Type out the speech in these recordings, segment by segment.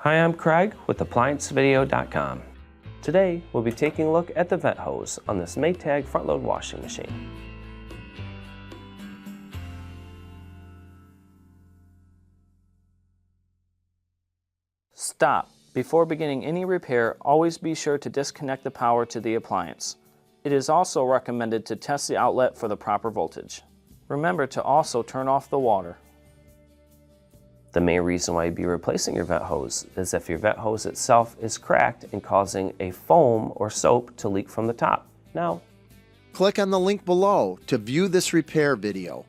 Hi, I'm Craig with ApplianceVideo.com. Today, we'll be taking a look at the vent hose on this Maytag front-load washing machine. Stop. Before beginning any repair, always be sure to disconnect the power to the appliance. It is also recommended to test the outlet for the proper voltage. Remember to also turn off the water. The main reason why you'd be replacing your vent hose is if your vent hose itself is cracked and causing a foam or soap to leak from the top. Now, click on the link below to view this repair video.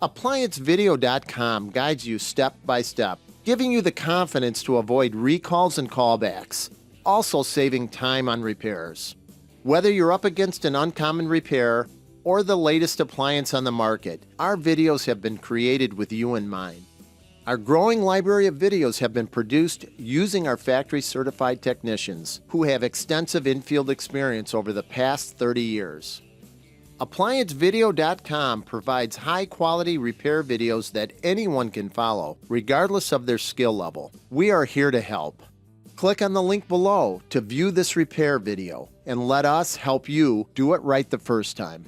ApplianceVideo.com guides you step by step, giving you the confidence to avoid recalls and callbacks, also saving time on repairs. Whether you're up against an uncommon repair or the latest appliance on the market, our videos have been created with you in mind. Our growing library of videos have been produced using our factory-certified technicians who have extensive infield experience over the past 30 years. ApplianceVideo.com provides high-quality repair videos that anyone can follow, regardless of their skill level. We are here to help. Click on the link below to view this repair video and let us help you do it right the first time.